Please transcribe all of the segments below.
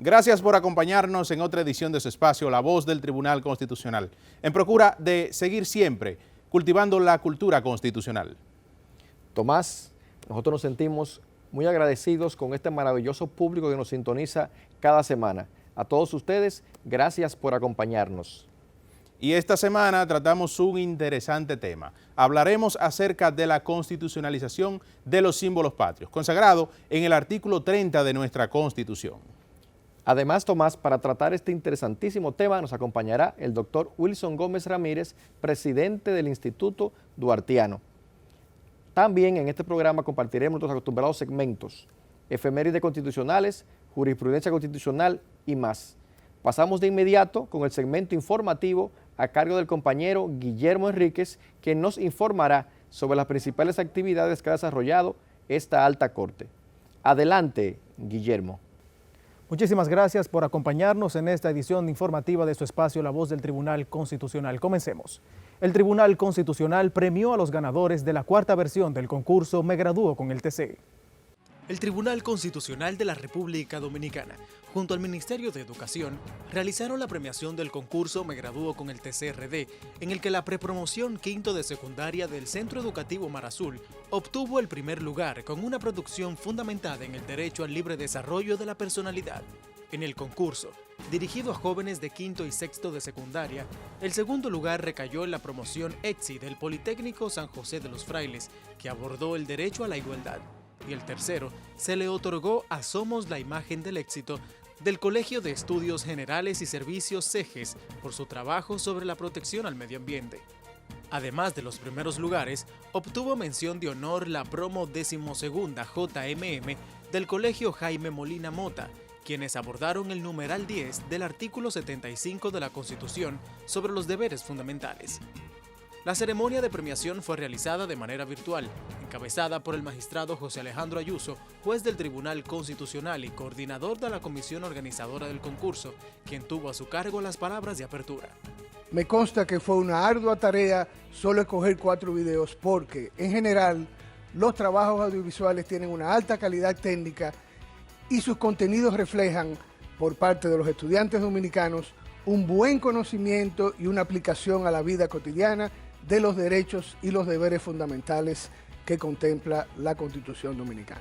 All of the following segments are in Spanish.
Gracias por acompañarnos en otra edición de su espacio La Voz del Tribunal Constitucional, en procura de seguir siempre cultivando la cultura constitucional. Tomás, nosotros nos sentimos muy agradecidos con este maravilloso público que nos sintoniza cada semana. A todos ustedes, gracias por acompañarnos. Y esta semana tratamos un interesante tema. Hablaremos acerca de la constitucionalización de los símbolos patrios, consagrado en el artículo 30 de nuestra Constitución. Además, Tomás, para tratar este interesantísimo tema nos acompañará el doctor Wilson Gómez Ramírez, presidente del Instituto Duartiano. También en este programa compartiremos nuestros acostumbrados segmentos, efemérides constitucionales, jurisprudencia constitucional y más. Pasamos de inmediato con el segmento informativo a cargo del compañero Guillermo Enríquez, quien nos informará sobre las principales actividades que ha desarrollado esta alta corte. Adelante, Guillermo. Muchísimas gracias por acompañarnos en esta edición informativa de su espacio La Voz del Tribunal Constitucional. Comencemos. El Tribunal Constitucional premió a los ganadores de la cuarta versión del concurso Me Gradúo con el TC. El Tribunal Constitucional de la República Dominicana, junto al Ministerio de Educación, realizaron la premiación del concurso Me Gradúo con el TCRD, en el que la prepromoción quinto de secundaria del Centro Educativo Mar Azul obtuvo el primer lugar con una producción fundamentada en el derecho al libre desarrollo de la personalidad. En el concurso, dirigido a jóvenes de quinto y sexto de secundaria, el segundo lugar recayó en la promoción ETSI del Politécnico San José de los Frailes, que abordó el derecho a la igualdad. Y el tercero se le otorgó a Somos la Imagen del Éxito del Colegio de Estudios Generales y Servicios CEGES por su trabajo sobre la protección al medio ambiente. Además de los primeros lugares, obtuvo mención de honor la promo 12ª JMM del Colegio Jaime Molina Mota, quienes abordaron el numeral 10 del artículo 75 de la Constitución sobre los deberes fundamentales. La ceremonia de premiación fue realizada de manera virtual, encabezada por el magistrado José Alejandro Ayuso, juez del Tribunal Constitucional y coordinador de la comisión organizadora del concurso, quien tuvo a su cargo las palabras de apertura. Me consta que fue una ardua tarea solo escoger 4 videos porque, en general, los trabajos audiovisuales tienen una alta calidad técnica y sus contenidos reflejan, por parte de los estudiantes dominicanos, un buen conocimiento y una aplicación a la vida cotidiana de los derechos y los deberes fundamentales que contempla la Constitución Dominicana.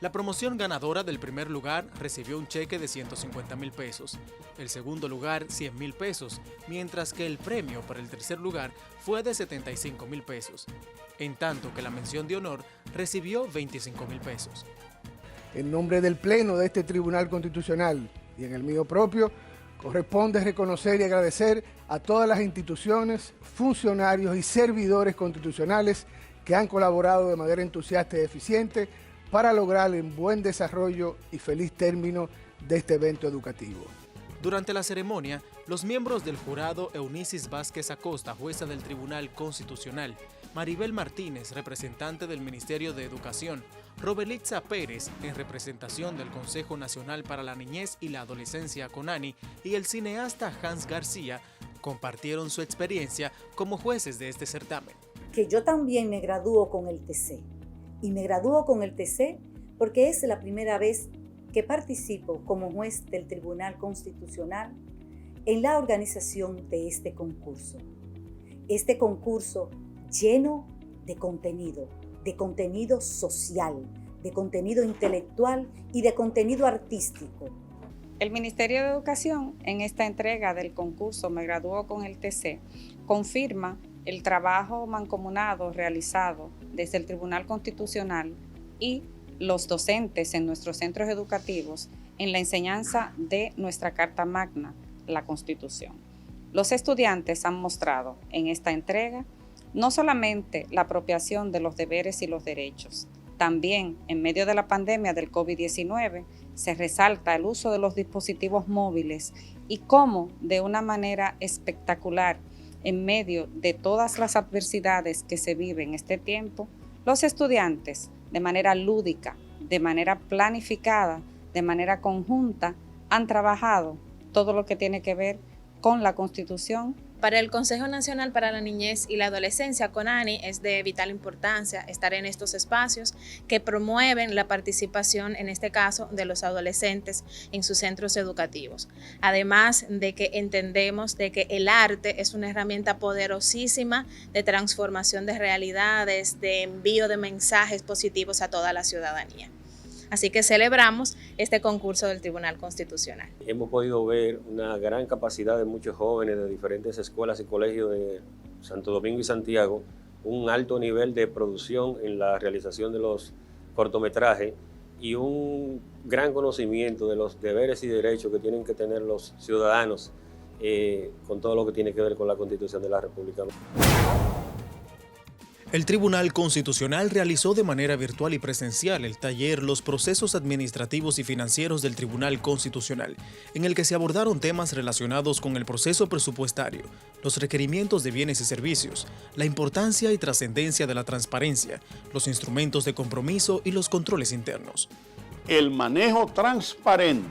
La promoción ganadora del primer lugar recibió un cheque de 150,000 pesos, el segundo lugar 100,000 pesos, mientras que el premio para el tercer lugar fue de 75,000 pesos, en tanto que la mención de honor recibió 25,000 pesos. En nombre del Pleno de este Tribunal Constitucional y en el mío propio, corresponde reconocer y agradecer a todas las instituciones, funcionarios y servidores constitucionales que han colaborado de manera entusiasta y eficiente para lograr el buen desarrollo y feliz término de este evento educativo. Durante la ceremonia, los miembros del jurado Eunicis Vázquez Acosta, jueza del Tribunal Constitucional, Maribel Martínez, representante del Ministerio de Educación, Robelitza Pérez, en representación del Consejo Nacional para la Niñez y la Adolescencia CONANI, y el cineasta Hans García, compartieron su experiencia como jueces de este certamen. Que yo también me gradúo con el TC, y me gradúo con el TC porque es la primera vez que participo como juez del Tribunal Constitucional en la organización de este concurso. Este concurso lleno de contenido social, de contenido intelectual y de contenido artístico. El Ministerio de Educación, en esta entrega del concurso Me Gradúo con el TC, confirma el trabajo mancomunado realizado desde el Tribunal Constitucional y los docentes en nuestros centros educativos en la enseñanza de nuestra Carta Magna, la Constitución. Los estudiantes han mostrado en esta entrega no solamente la apropiación de los deberes y los derechos, también en medio de la pandemia del COVID-19 se resalta el uso de los dispositivos móviles y cómo de una manera espectacular, en medio de todas las adversidades que se viven en este tiempo, los estudiantes de manera lúdica, de manera planificada, de manera conjunta, han trabajado todo lo que tiene que ver con la Constitución Para el Consejo Nacional para la Niñez y la Adolescencia, CONANI, es de vital importancia estar en estos espacios que promueven la participación, en este caso, de los adolescentes en sus centros educativos. Además de que entendemos de que el arte es una herramienta poderosísima de transformación de realidades, de envío de mensajes positivos a toda la ciudadanía. Así que celebramos este concurso del Tribunal Constitucional. Hemos podido ver una gran capacidad de muchos jóvenes de diferentes escuelas y colegios de Santo Domingo y Santiago, un alto nivel de producción en la realización de los cortometrajes y un gran conocimiento de los deberes y derechos que tienen que tener los ciudadanos con todo lo que tiene que ver con la Constitución de la República. El Tribunal Constitucional realizó de manera virtual y presencial el taller Los procesos administrativos y financieros del Tribunal Constitucional, en el que se abordaron temas relacionados con el proceso presupuestario, los requerimientos de bienes y servicios, la importancia y trascendencia de la transparencia, los instrumentos de compromiso y los controles internos. El manejo transparente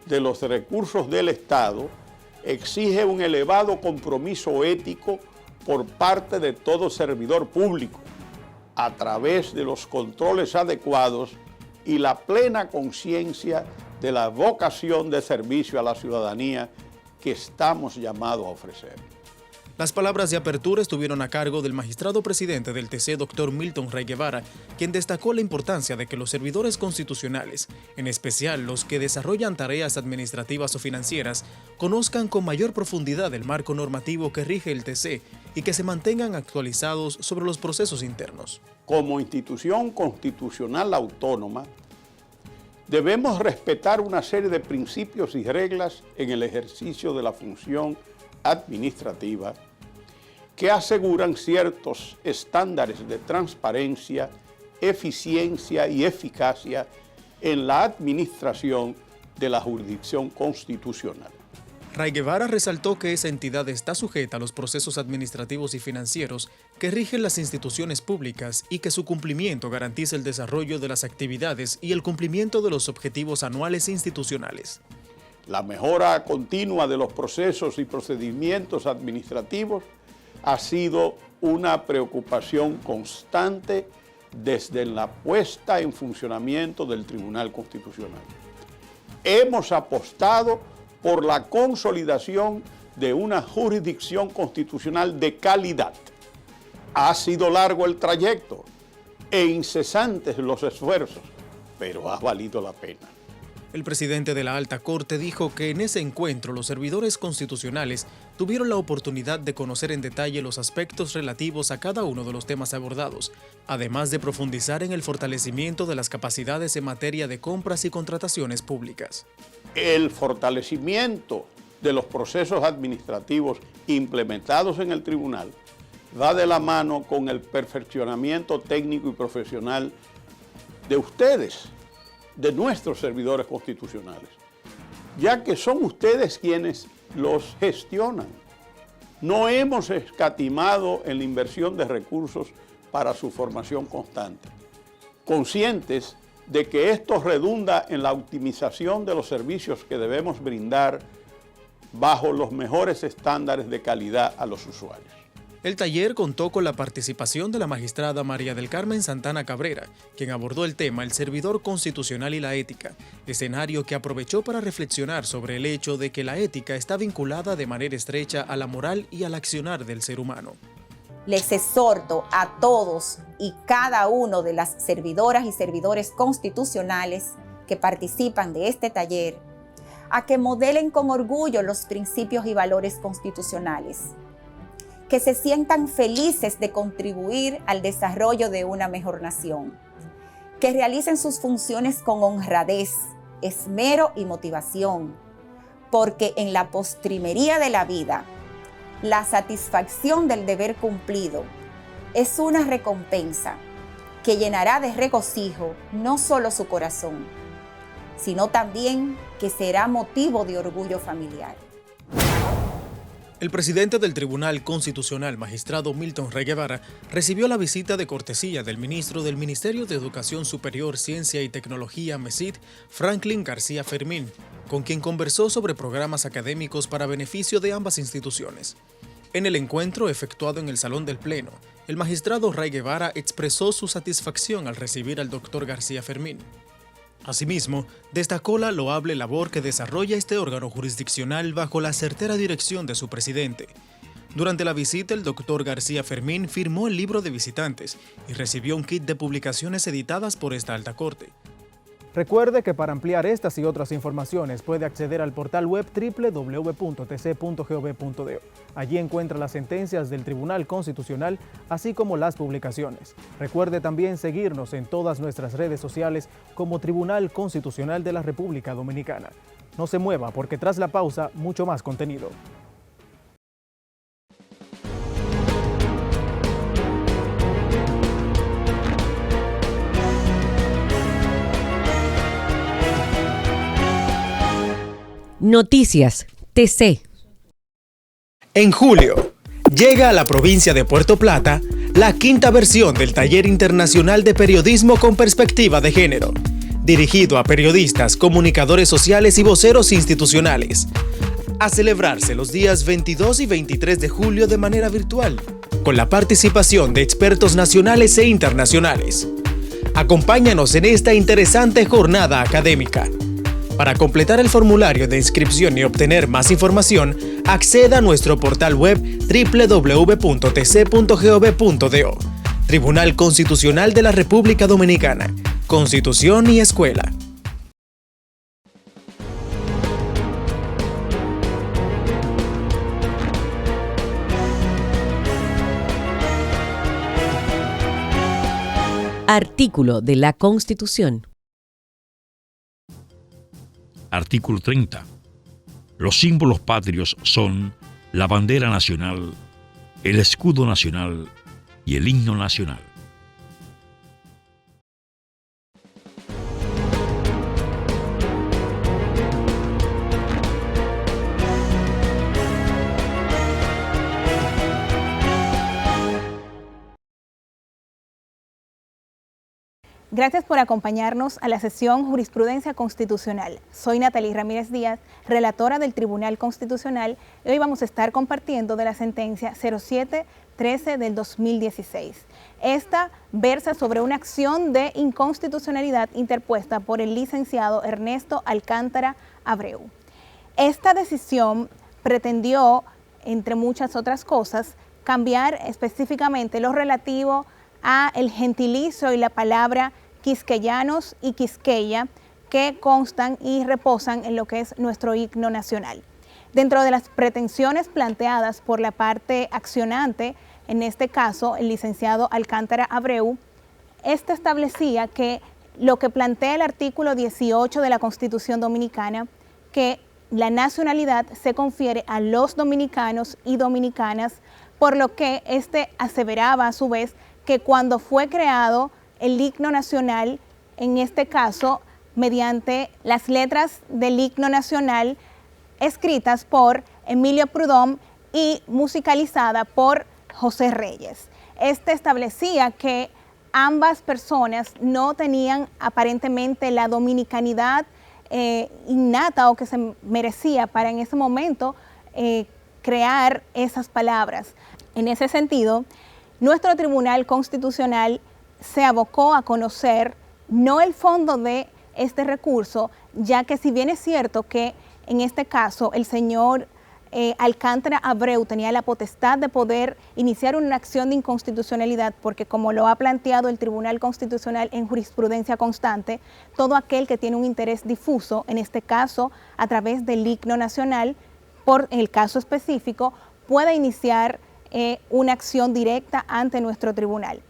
de los recursos del Estado exige un elevado compromiso ético por parte de todo servidor público, a través de los controles adecuados y la plena conciencia de la vocación de servicio a la ciudadanía que estamos llamados a ofrecer. Las palabras de apertura estuvieron a cargo del magistrado presidente del TC, Dr. Milton Rey Guevara, quien destacó la importancia de que los servidores constitucionales, en especial los que desarrollan tareas administrativas o financieras, conozcan con mayor profundidad el marco normativo que rige el TC y que se mantengan actualizados sobre los procesos internos. Como institución constitucional autónoma, debemos respetar una serie de principios y reglas en el ejercicio de la función administrativa que aseguran ciertos estándares de transparencia, eficiencia y eficacia en la administración de la jurisdicción constitucional. Rey Guevara resaltó que esa entidad está sujeta a los procesos administrativos y financieros que rigen las instituciones públicas y que su cumplimiento garantiza el desarrollo de las actividades y el cumplimiento de los objetivos anuales institucionales. La mejora continua de los procesos y procedimientos administrativos ha sido una preocupación constante desde la puesta en funcionamiento del Tribunal Constitucional. Hemos apostado por la consolidación de una jurisdicción constitucional de calidad. Ha sido largo el trayecto e incesantes los esfuerzos, pero ha valido la pena. El presidente de la Alta Corte dijo que en ese encuentro los servidores constitucionales tuvieron la oportunidad de conocer en detalle los aspectos relativos a cada uno de los temas abordados, además de profundizar en el fortalecimiento de las capacidades en materia de compras y contrataciones públicas. El fortalecimiento de los procesos administrativos implementados en el tribunal va de la mano con el perfeccionamiento técnico y profesional de ustedes, de nuestros servidores constitucionales, ya que son ustedes quienes los gestionan. No hemos escatimado en la inversión de recursos para su formación constante, conscientes de que esto redunda en la optimización de los servicios que debemos brindar bajo los mejores estándares de calidad a los usuarios. El taller contó con la participación de la magistrada María del Carmen Santana Cabrera, quien abordó el tema El servidor constitucional y la ética, escenario que aprovechó para reflexionar sobre el hecho de que la ética está vinculada de manera estrecha a la moral y al accionar del ser humano. Les exhorto a todos y cada uno de las servidoras y servidores constitucionales que participan de este taller a que modelen con orgullo los principios y valores constitucionales, que se sientan felices de contribuir al desarrollo de una mejor nación, que realicen sus funciones con honradez, esmero y motivación, porque en la postrimería de la vida, la satisfacción del deber cumplido es una recompensa que llenará de regocijo no solo su corazón, sino también que será motivo de orgullo familiar. El presidente del Tribunal Constitucional, magistrado Milton Rey Guevara, recibió la visita de cortesía del ministro del Ministerio de Educación Superior, Ciencia y Tecnología, MESID, Franklin García Fermín, con quien conversó sobre programas académicos para beneficio de ambas instituciones. En el encuentro efectuado en el Salón del Pleno, el magistrado Ray Guevara expresó su satisfacción al recibir al doctor García Fermín. Asimismo, destacó la loable labor que desarrolla este órgano jurisdiccional bajo la certera dirección de su presidente. Durante la visita, el doctor García Fermín firmó el libro de visitantes y recibió un kit de publicaciones editadas por esta alta corte. Recuerde que para ampliar estas y otras informaciones puede acceder al portal web www.tc.gov.do. Allí encuentra las sentencias del Tribunal Constitucional, así como las publicaciones. Recuerde también seguirnos en todas nuestras redes sociales como Tribunal Constitucional de la República Dominicana. No se mueva porque tras la pausa, mucho más contenido. Noticias TC. En julio, llega a la provincia de Puerto Plata la quinta versión del Taller Internacional de Periodismo con Perspectiva de Género, dirigido a periodistas, comunicadores sociales y voceros institucionales, a celebrarse los días 22 y 23 de julio de manera virtual, con la participación de expertos nacionales e internacionales. Acompáñanos en esta interesante jornada académica. Para completar el formulario de inscripción y obtener más información, acceda a nuestro portal web www.tc.gov.do. Tribunal Constitucional de la República Dominicana. Constitución y Escuela. Artículo de la Constitución. Artículo 30. Los símbolos patrios son la bandera nacional, el escudo nacional y el himno nacional. Gracias por acompañarnos a la sesión Jurisprudencia Constitucional. Soy Natalie Ramírez Díaz, relatora del Tribunal Constitucional, y hoy vamos a estar compartiendo de la sentencia 07-13 del 2016. Esta versa sobre una acción de inconstitucionalidad interpuesta por el licenciado Ernesto Alcántara Abreu. Esta decisión pretendió, entre muchas otras cosas, cambiar específicamente lo relativo a el gentilicio y la palabra quisqueyanos y quisqueya que constan y reposan en lo que es nuestro himno nacional. Dentro de las pretensiones planteadas por la parte accionante, en este caso el licenciado Alcántara Abreu, este establecía que lo que plantea el artículo 18 de la Constitución Dominicana, que la nacionalidad se confiere a los dominicanos y dominicanas, por lo que este aseveraba a su vez que cuando fue creado el himno nacional, en este caso mediante las letras del himno nacional escritas por Emilio Prudhomme y musicalizada por José Reyes. Este establecía que ambas personas no tenían aparentemente la dominicanidad innata o que se merecía para en ese momento crear esas palabras. En ese sentido, nuestro Tribunal Constitucional se abocó a conocer no el fondo de este recurso, ya que si bien es cierto que en este caso el señor Alcántara Abreu tenía la potestad de poder iniciar una acción de inconstitucionalidad, porque como lo ha planteado el Tribunal Constitucional en jurisprudencia constante, todo aquel que tiene un interés difuso, en este caso a través del himno nacional, por el caso específico, puede iniciar una acción directa ante nuestro tribunal.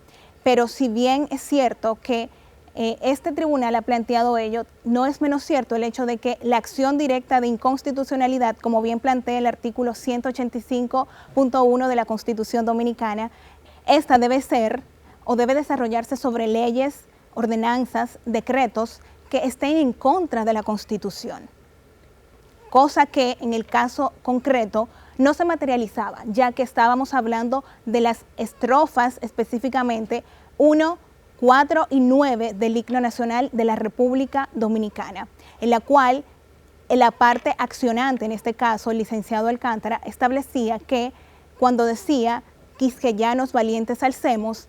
Pero si bien es cierto que este tribunal ha planteado ello, no es menos cierto el hecho de que la acción directa de inconstitucionalidad, como bien plantea el artículo 185.1 de la Constitución Dominicana, esta debe ser o debe desarrollarse sobre leyes, ordenanzas, decretos que estén en contra de la Constitución. Cosa que en el caso concreto no se materializaba, ya que estábamos hablando de las estrofas específicamente 1, 4 y 9 del himno nacional de la República Dominicana, en la cual la parte accionante, en este caso el licenciado Alcántara, establecía que cuando decía quisqueyanos valientes alcemos,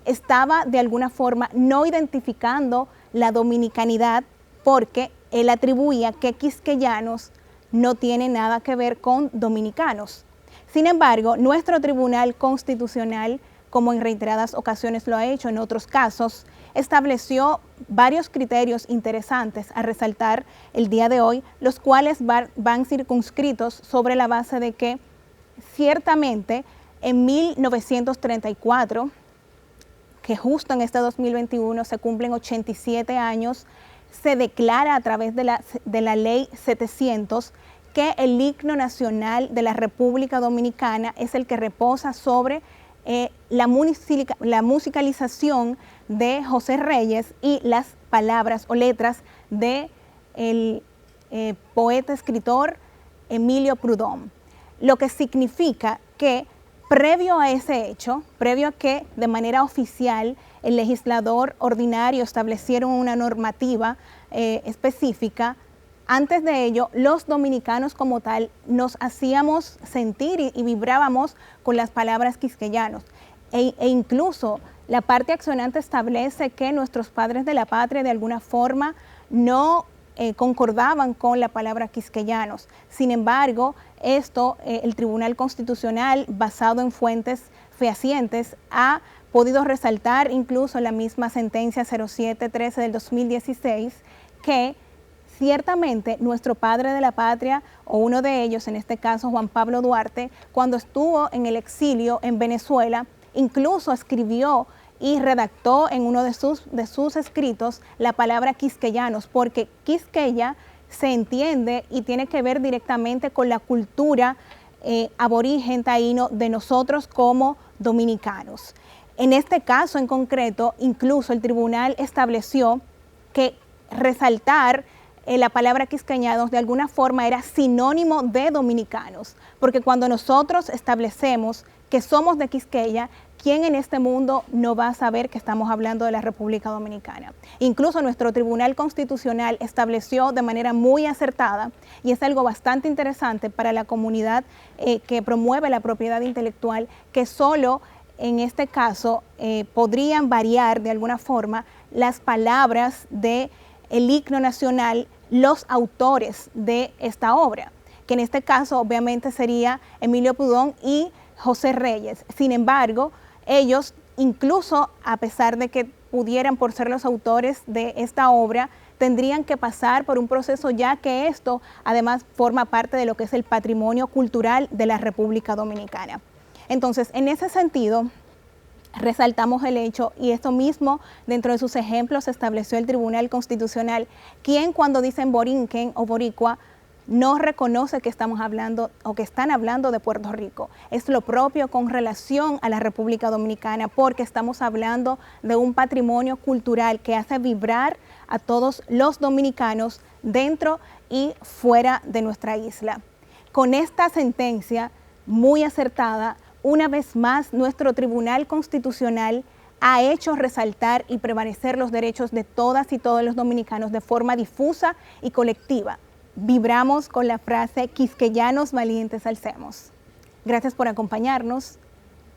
estaba de alguna forma no identificando la dominicanidad, porque él atribuía que quisqueyanos no tiene nada que ver con dominicanos. Sin embargo, nuestro Tribunal Constitucional, como en reiteradas ocasiones lo ha hecho en otros casos, estableció varios criterios interesantes a resaltar el día de hoy, los cuales van circunscritos sobre la base de que ciertamente en 1934, que justo en este 2021 se cumplen 87 años, se declara a través de la Ley 700 que el himno nacional de la República Dominicana es el que reposa sobre la musicalización de José Reyes y las palabras o letras de el poeta escritor Emilio Prudhomme, lo que significa que previo a ese hecho, previo a que de manera oficial el legislador ordinario estableciera una normativa específica, antes de ello los dominicanos como tal nos hacíamos sentir y vibrábamos con las palabras quisqueyanos e incluso la parte accionante establece que nuestros padres de la patria de alguna forma no concordaban con la palabra quisqueyanos. Sin embargo, esto el Tribunal Constitucional, basado en fuentes fehacientes, ha podido resaltar incluso en la misma sentencia 0713 del 2016 que ciertamente nuestro padre de la patria, o uno de ellos, en este caso Juan Pablo Duarte, cuando estuvo en el exilio en Venezuela, incluso escribió y redactó en uno de sus escritos la palabra quisqueyanos, porque quisqueya se entiende y tiene que ver directamente con la cultura aborigen taíno de nosotros como dominicanos. En este caso en concreto, incluso el tribunal estableció que resaltar la palabra quisqueyanos de alguna forma era sinónimo de dominicanos, porque cuando nosotros establecemos que somos de Quisqueya, ¿quién en este mundo no va a saber que estamos hablando de la República Dominicana? Incluso nuestro Tribunal Constitucional estableció de manera muy acertada, y es algo bastante interesante para la comunidad que promueve la propiedad intelectual, que solo en este caso podrían variar de alguna forma las palabras del himno nacional, los autores de esta obra, que en este caso obviamente sería Emilio Prudhomme y José Reyes. Sin embargo, ellos, incluso a pesar de que pudieran por ser los autores de esta obra, tendrían que pasar por un proceso, ya que esto además forma parte de lo que es el patrimonio cultural de la República Dominicana. Entonces, en ese sentido, resaltamos el hecho, y esto mismo dentro de sus ejemplos estableció el Tribunal Constitucional, quien cuando dicen borinquen o boricua, no reconoce que estamos hablando o que están hablando de Puerto Rico. Es lo propio con relación a la República Dominicana, porque estamos hablando de un patrimonio cultural que hace vibrar a todos los dominicanos dentro y fuera de nuestra isla. Con esta sentencia muy acertada, una vez más nuestro Tribunal Constitucional ha hecho resaltar y prevalecer los derechos de todas y todos los dominicanos de forma difusa y colectiva. Vibramos con la frase quisqueyanos valientes alcemos. Gracias por acompañarnos.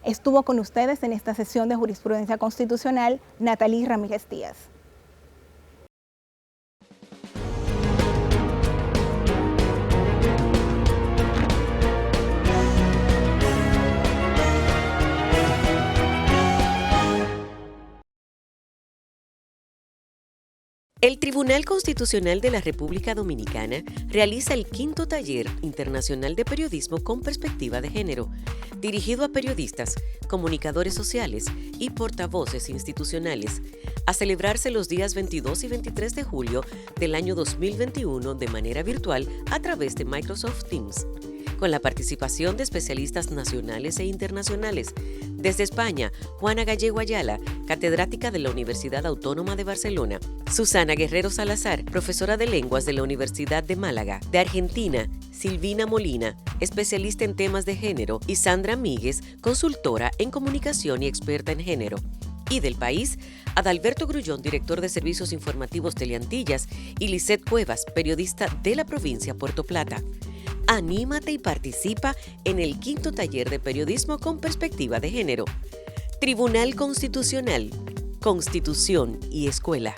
Estuvo con ustedes en esta sesión de Jurisprudencia Constitucional Natalie Ramírez Díaz. El Tribunal Constitucional de la República Dominicana realiza el 5º Taller Internacional de Periodismo con Perspectiva de Género, dirigido a periodistas, comunicadores sociales y portavoces institucionales, a celebrarse los días 22 y 23 de julio del año 2021 de manera virtual a través de Microsoft Teams, con la participación de especialistas nacionales e internacionales. Desde España, Juana Gallego Ayala, catedrática de la Universidad Autónoma de Barcelona; Susana Guerrero Salazar, profesora de lenguas de la Universidad de Málaga; de Argentina, Silvina Molina, especialista en temas de género; y Sandra Míguez, consultora en comunicación y experta en género. Y del país, Adalberto Grullón, director de Servicios Informativos Teleantillas, y Lisette Cuevas, periodista de la provincia Puerto Plata. Anímate y participa en el 5º taller de periodismo con perspectiva de género. Tribunal Constitucional, Constitución y Escuela.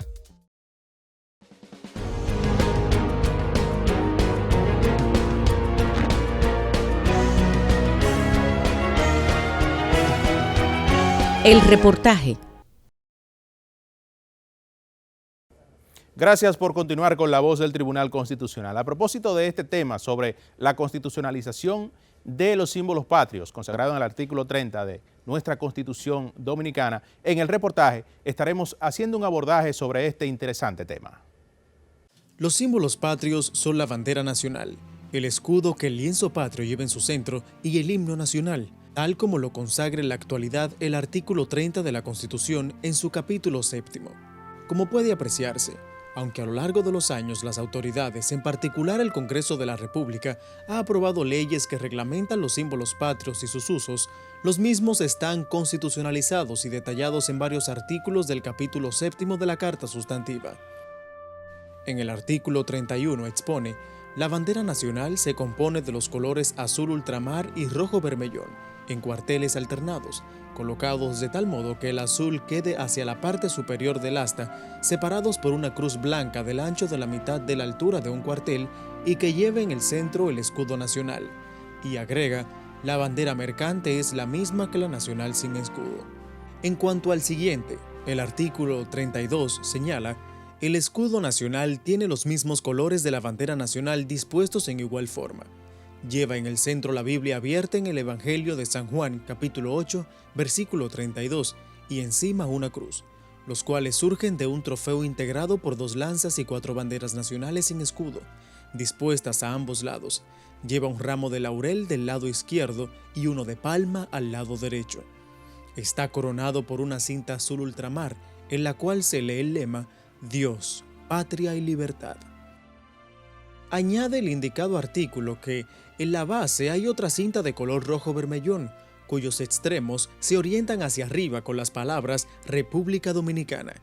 El reportaje. Gracias por continuar con La Voz del Tribunal Constitucional. A propósito de este tema sobre la constitucionalización de los símbolos patrios, consagrado en el artículo 30 de nuestra Constitución Dominicana, en el reportaje estaremos haciendo un abordaje sobre este interesante tema. Los símbolos patrios son la bandera nacional, el escudo que el lienzo patrio lleva en su centro y el himno nacional, tal como lo consagra en la actualidad el artículo 30 de la Constitución en su capítulo 7º. Como puede apreciarse, aunque a lo largo de los años las autoridades, en particular el Congreso de la República, ha aprobado leyes que reglamentan los símbolos patrios y sus usos, los mismos están constitucionalizados y detallados en varios artículos del capítulo 7º de la Carta Sustantiva. En el artículo 31 expone: la bandera nacional se compone de los colores azul ultramar y rojo bermellón, en cuarteles alternados, colocados de tal modo que el azul quede hacia la parte superior del asta, separados por una cruz blanca del ancho de la mitad de la altura de un cuartel y que lleve en el centro el escudo nacional. Y agrega: la bandera mercante es la misma que la nacional sin escudo. En cuanto al siguiente, el artículo 32 señala: el escudo nacional tiene los mismos colores de la bandera nacional dispuestos en igual forma. Lleva en el centro la Biblia abierta en el Evangelio de San Juan, capítulo 8, versículo 32, y encima una cruz, los cuales surgen de un trofeo integrado por 2 lanzas y 4 banderas nacionales sin escudo, dispuestas a ambos lados. Lleva un ramo de laurel del lado izquierdo y uno de palma al lado derecho. Está coronado por una cinta azul ultramar, en la cual se lee el lema: Dios, Patria y Libertad. Añade el indicado artículo que en la base hay otra cinta de color rojo bermellón, cuyos extremos se orientan hacia arriba con las palabras República Dominicana.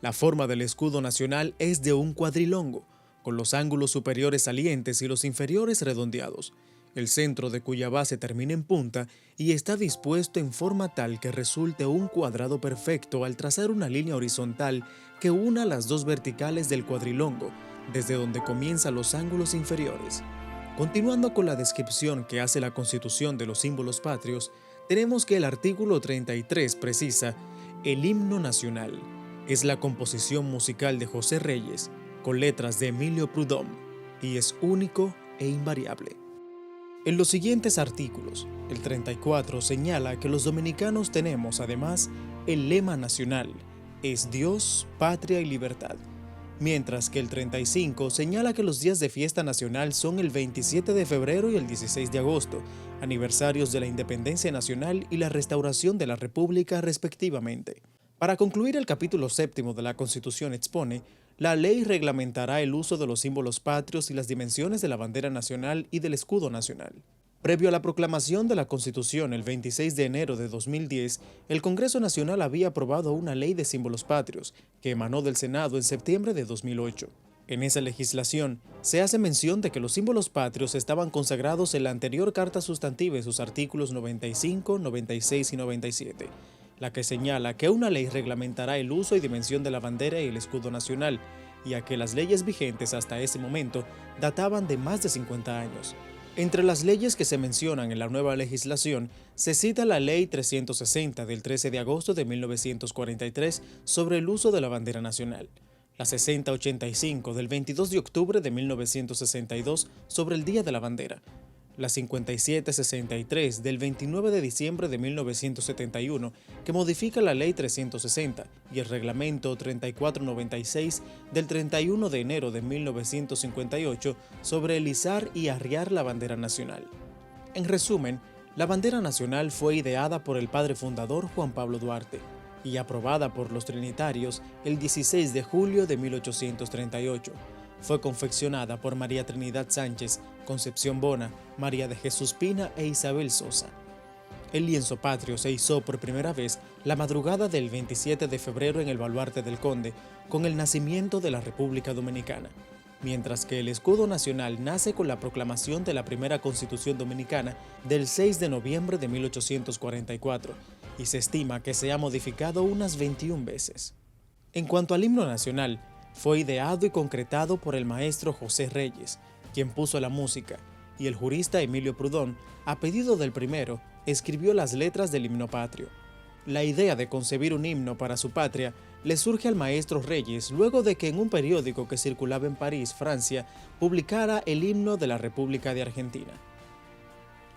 La forma del escudo nacional es de un cuadrilongo, con los ángulos superiores salientes y los inferiores redondeados, el centro de cuya base termina en punta y está dispuesto en forma tal que resulte un cuadrado perfecto al trazar una línea horizontal que una las 2 verticales del cuadrilongo, desde donde comienzan los ángulos inferiores. Continuando con la descripción que hace la Constitución de los símbolos patrios, tenemos que el artículo 33 precisa: el himno nacional es la composición musical de José Reyes, con letras de Emilio Prudhomme, y es único e invariable. En los siguientes artículos, el 34 señala que los dominicanos tenemos además el lema nacional: es Dios, Patria y Libertad, mientras que el 35 señala que los días de fiesta nacional son el 27 de febrero y el 16 de agosto, aniversarios de la independencia nacional y la restauración de la República respectivamente. Para concluir, el capítulo 7º de la Constitución expone: la ley reglamentará el uso de los símbolos patrios y las dimensiones de la bandera nacional y del escudo nacional. Previo a la proclamación de la Constitución el 26 de enero de 2010, el Congreso Nacional había aprobado una ley de símbolos patrios, que emanó del Senado en septiembre de 2008. En esa legislación, se hace mención de que los símbolos patrios estaban consagrados en la anterior Carta Sustantiva en sus artículos 95, 96 y 97, la que señala que una ley reglamentará el uso y dimensión de la bandera y el escudo nacional, y a que las leyes vigentes hasta ese momento databan de más de 50 años. Entre las leyes que se mencionan en la nueva legislación, se cita la Ley 360 del 13 de agosto de 1943 sobre el uso de la bandera nacional, la 6085 del 22 de octubre de 1962 sobre el Día de la Bandera, la 5763 del 29 de diciembre de 1971, que modifica la Ley 360, y el Reglamento 3496 del 31 de enero de 1958 sobre el izar y arriar la bandera nacional. En resumen, la bandera nacional fue ideada por el padre fundador Juan Pablo Duarte y aprobada por los trinitarios el 16 de julio de 1838. Fue confeccionada por María Trinidad Sánchez, Concepción Bona, María de Jesús Pina e Isabel Sosa. El lienzo patrio se izó por primera vez la madrugada del 27 de febrero en el Baluarte del Conde, con el nacimiento de la República Dominicana. mientras que el escudo nacional nace con la proclamación de la primera Constitución Dominicana del 6 de noviembre de 1844 y se estima que se ha modificado unas 21 veces. En cuanto al himno nacional, fue ideado y concretado por el maestro José Reyes, quien puso la música, y el jurista Emilio Prudón, a pedido del primero, escribió las letras del himno patrio. La idea de concebir un himno para su patria le surge al maestro Reyes luego de que en un periódico que circulaba en París, Francia, publicara el himno de la República de Argentina.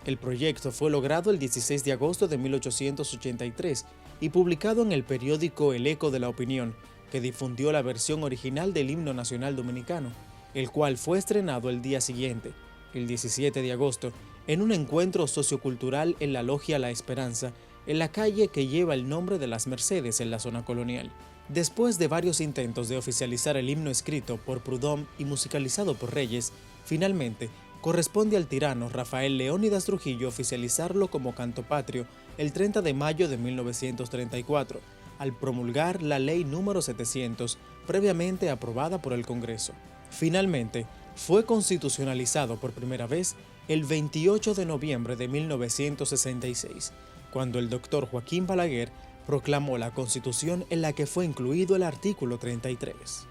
El proyecto fue logrado el 16 de agosto de 1883 y publicado en el periódico El Eco de la Opinión, que difundió la versión original del himno nacional dominicano, el cual fue estrenado el día siguiente, el 17 de agosto, en un encuentro sociocultural en la Logia La Esperanza, en la calle que lleva el nombre de Las Mercedes en la zona colonial. Después de varios intentos de oficializar el himno escrito por Prudhomme y musicalizado por Reyes, finalmente corresponde al tirano Rafael Leónidas Trujillo oficializarlo como canto patrio el 30 de mayo de 1934, al promulgar la ley número 700, previamente aprobada por el Congreso. Finalmente, fue constitucionalizado por primera vez el 28 de noviembre de 1966, cuando el doctor Joaquín Balaguer proclamó la Constitución en la que fue incluido el artículo 33.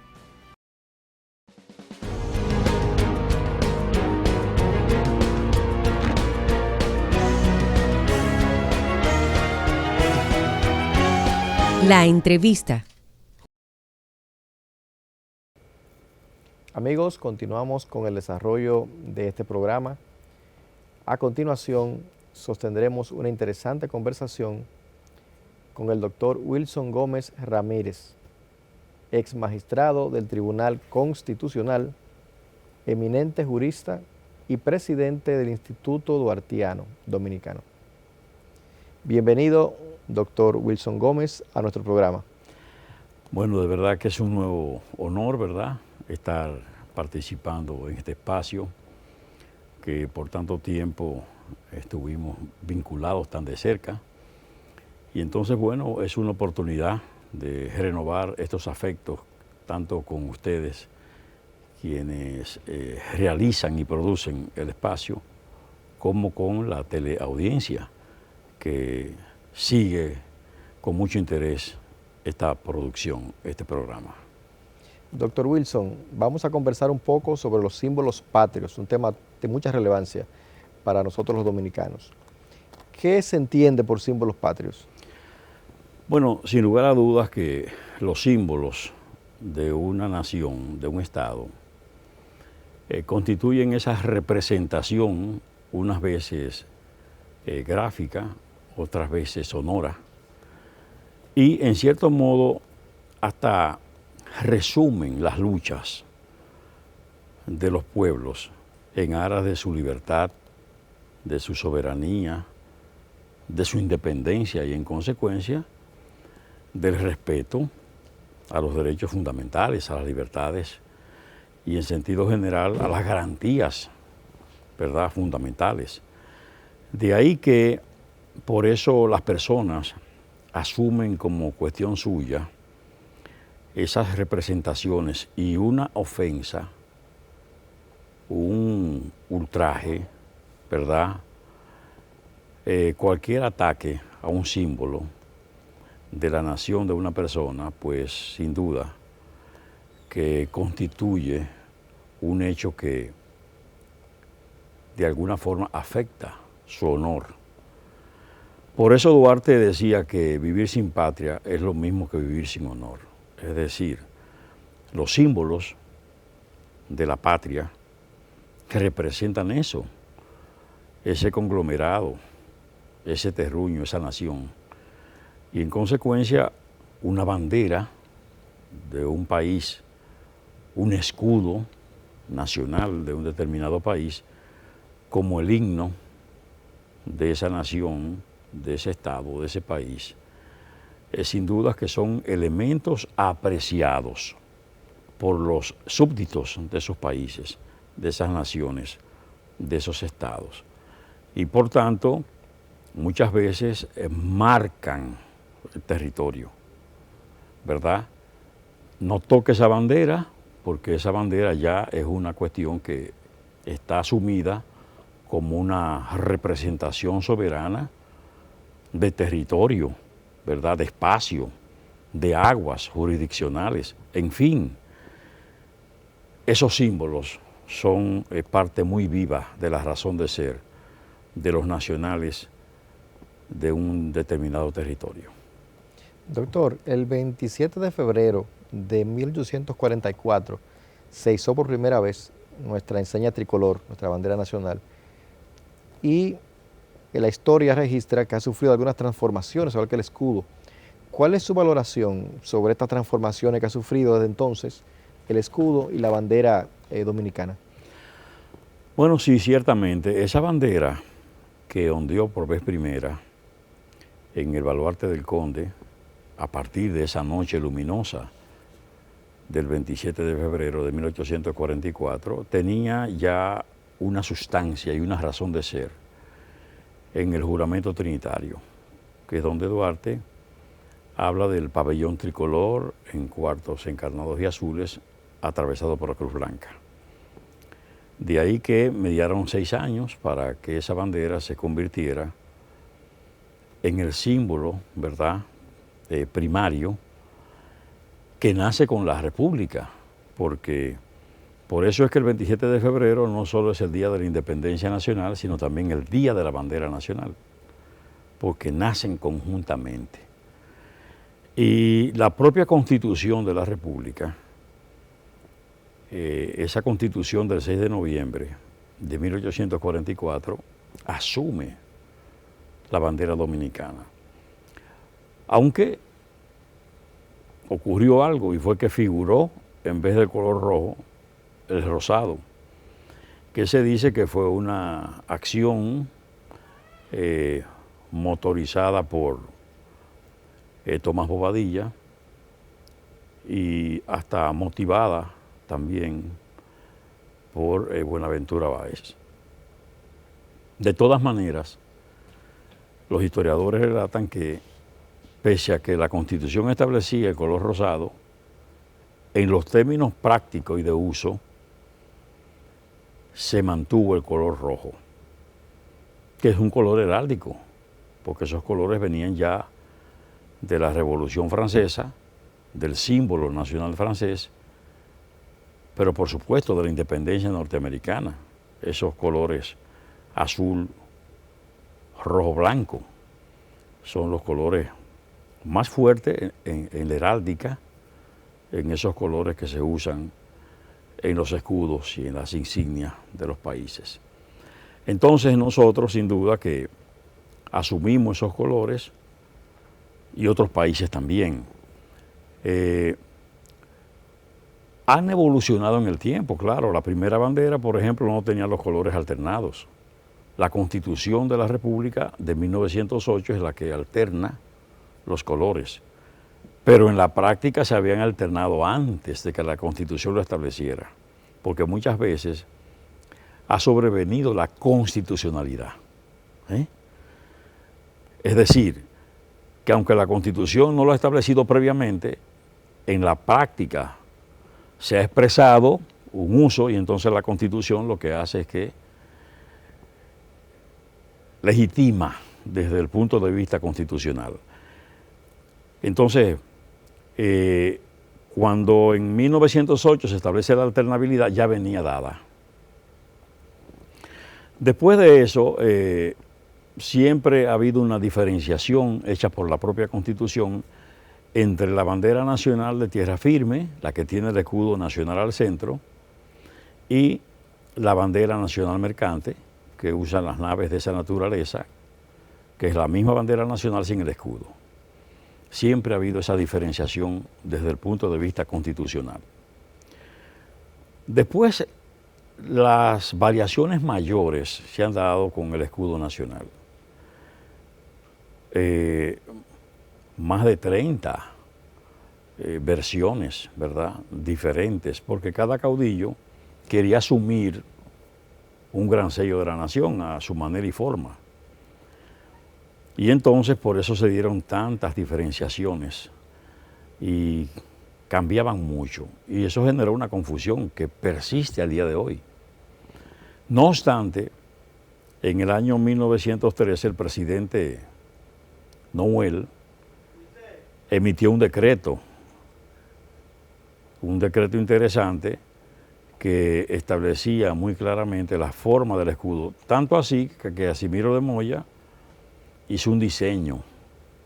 La entrevista. Amigos, continuamos con el desarrollo de este programa. A continuación, sostendremos una interesante conversación con el doctor Wilson Gómez Ramírez, ex magistrado del Tribunal Constitucional, eminente jurista y presidente del Instituto Duartiano Dominicano. Bienvenido, doctor Wilson Gómez, a nuestro programa. Bueno, de verdad que es un nuevo honor, ¿verdad?, estar participando en este espacio que por tanto tiempo estuvimos vinculados tan de cerca. Y entonces, bueno, es una oportunidad de renovar estos afectos, tanto con ustedes, quienes realizan y producen el espacio, como con la teleaudiencia, que sigue con mucho interés esta producción, este programa. Doctor Wilson, vamos a conversar un poco sobre los símbolos patrios, un tema de mucha relevancia para nosotros los dominicanos. ¿Qué se entiende por símbolos patrios? Bueno, sin lugar a dudas que los símbolos de una nación, de un Estado, constituyen esa representación, unas veces gráfica, otras veces sonora, y en cierto modo hasta resumen las luchas de los pueblos en aras de su libertad, de su soberanía, de su independencia y en consecuencia del respeto a los derechos fundamentales, a las libertades y en sentido general a las garantías, ¿verdad?, fundamentales. De ahí que por eso las personas asumen como cuestión suya esas representaciones y una ofensa, un ultraje, ¿verdad?, cualquier ataque a un símbolo de la nación de una persona, pues sin duda que constituye un hecho que de alguna forma afecta su honor. Por eso Duarte decía que vivir sin patria es lo mismo que vivir sin honor. Es decir, los símbolos de la patria que representan eso, ese conglomerado, ese terruño, esa nación, y en consecuencia una bandera de un país, un escudo nacional de un determinado país, como el himno de esa nación, de ese estado, de ese país, sin duda que son elementos apreciados por los súbditos de esos países, de esas naciones, de esos estados. Y por tanto, muchas veces marcan el territorio, ¿verdad? No toque esa bandera porque esa bandera ya es una cuestión que está asumida como una representación soberana de territorio, ¿verdad? De espacio, de aguas jurisdiccionales, en fin. Esos símbolos son parte muy viva de la razón de ser de los nacionales de un determinado territorio. Doctor, el 27 de febrero de 1844 se izó por primera vez nuestra enseña tricolor, nuestra bandera nacional, y la historia registra que ha sufrido algunas transformaciones, igual que el escudo. ¿Cuál es su valoración sobre estas transformaciones que ha sufrido desde entonces el escudo y la bandera dominicana? Bueno, sí, ciertamente, esa bandera que ondeó por vez primera en el baluarte del Conde, a partir de esa noche luminosa del 27 de febrero de 1844, tenía ya una sustancia y una razón de ser en el juramento trinitario, que es donde Duarte habla del pabellón tricolor en cuartos encarnados y azules, atravesado por la Cruz Blanca. De ahí que mediaron 6 años para que esa bandera se convirtiera en el símbolo, ¿verdad?, primario, que nace con la República, porque por eso es que el 27 de febrero no solo es el Día de la Independencia Nacional, sino también el Día de la Bandera Nacional, porque nacen conjuntamente. Y la propia Constitución de la República, esa Constitución del 6 de noviembre de 1844, asume la bandera dominicana. Aunque ocurrió algo, y fue que figuró, en vez del color rojo, el rosado, que se dice que fue una acción motorizada por Tomás Bobadilla y hasta motivada también por Buenaventura Báez. De todas maneras, los historiadores relatan que, pese a que la Constitución establecía el color rosado, en los términos prácticos y de uso, se mantuvo el color rojo, que es un color heráldico, porque esos colores venían ya de la Revolución Francesa, del símbolo nacional francés, pero por supuesto de la independencia norteamericana, esos colores azul, rojo, blanco, son los colores más fuertes en la heráldica, en esos colores que se usan en los escudos y en las insignias de los países. Entonces nosotros sin duda que asumimos esos colores y otros países también. Han evolucionado en el tiempo, claro. La primera bandera, por ejemplo, no tenía los colores alternados. La Constitución de la República de 1908 es la que alterna los colores. Pero en la práctica se habían alternado antes de que la Constitución lo estableciera, porque muchas veces ha sobrevenido la constitucionalidad. Es decir, que aunque la Constitución no lo ha establecido previamente, en la práctica se ha expresado un uso y entonces la Constitución lo que hace es que legitima desde el punto de vista constitucional. Entonces, cuando en 1908 se establece la alternabilidad, ya venía dada. Después de eso, siempre ha habido una diferenciación hecha por la propia Constitución entre la bandera nacional de tierra firme, la que tiene el escudo nacional al centro, y la bandera nacional mercante, que usan las naves de esa naturaleza, que es la misma bandera nacional sin el escudo. Siempre ha habido esa diferenciación desde el punto de vista constitucional. Después, las variaciones mayores se han dado con el escudo nacional. Más de 30 versiones, ¿verdad?, diferentes, porque cada caudillo quería asumir un gran sello de la nación a su manera y forma. Y entonces por eso se dieron tantas diferenciaciones y cambiaban mucho y eso generó una confusión que persiste al día de hoy. No obstante, en el año 1913 el presidente Noel emitió un decreto interesante que establecía muy claramente la forma del escudo, tanto así que Casimiro de Moya hizo un diseño,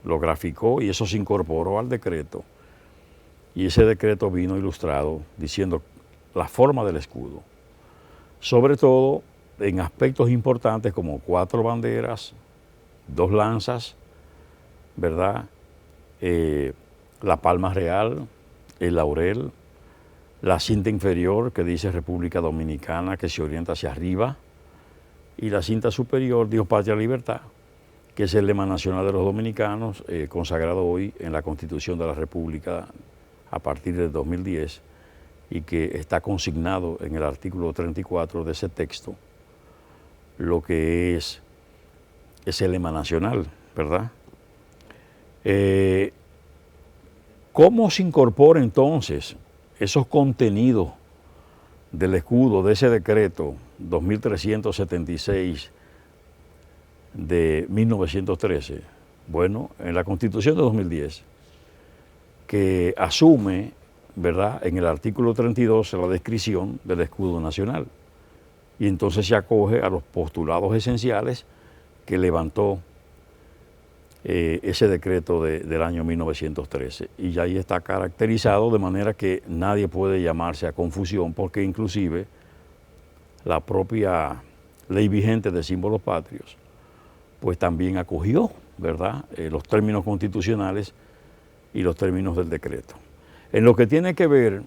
lo graficó y eso se incorporó al decreto. Y ese decreto vino ilustrado diciendo la forma del escudo, sobre todo en aspectos importantes como 4 banderas, 2 lanzas, ¿verdad? La palma real, el laurel, la cinta inferior que dice República Dominicana que se orienta hacia arriba y la cinta superior, Dios, Patria, Libertad, que es el lema nacional de los dominicanos, consagrado hoy en la Constitución de la República a partir del 2010 y que está consignado en el artículo 34 de ese texto, lo que es ese lema nacional, ¿verdad? ¿Cómo se incorpora entonces esos contenidos del escudo de ese decreto 2376 de 1913? Bueno, en la Constitución de 2010, que asume, ¿verdad?, en el artículo 32 la descripción del escudo nacional. Y entonces se acoge a los postulados esenciales que levantó ese decreto del año 1913. Y ya ahí está caracterizado de manera que nadie puede llamarse a confusión, porque inclusive la propia ley vigente de símbolos patrios, pues también acogió, ¿verdad?, los términos constitucionales y los términos del decreto. En lo que tiene que ver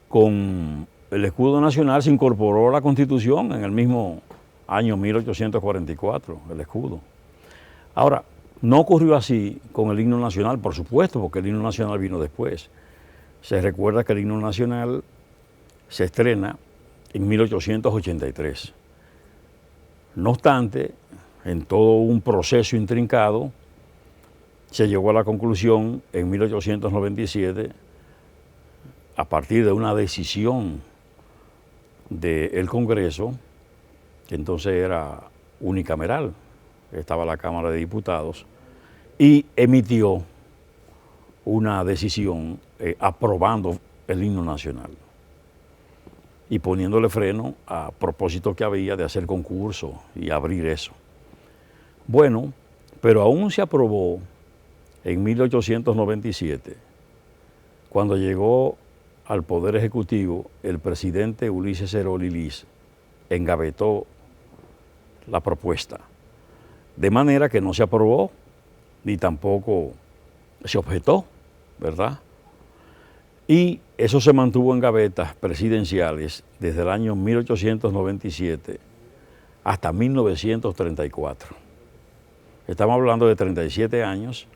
con el escudo nacional, se incorporó a la Constitución en el mismo año 1844, el escudo. Ahora, no ocurrió así con el himno nacional, por supuesto, porque el himno nacional vino después. Se recuerda que el himno nacional se estrena en 1883. No obstante, en todo un proceso intrincado, se llegó a la conclusión en 1897, a partir de una decisión del Congreso, que entonces era unicameral, estaba la Cámara de Diputados, y emitió una decisión aprobando el himno nacional y poniéndole freno a propósito que había de hacer concurso y abrir eso. Bueno, pero aún se aprobó en 1897, cuando llegó al Poder Ejecutivo, el presidente Ulises Ceroli Liz engavetó la propuesta, de manera que no se aprobó ni tampoco se objetó, ¿verdad? Y eso se mantuvo en gavetas presidenciales desde el año 1897 hasta 1934. Estamos hablando de 37 años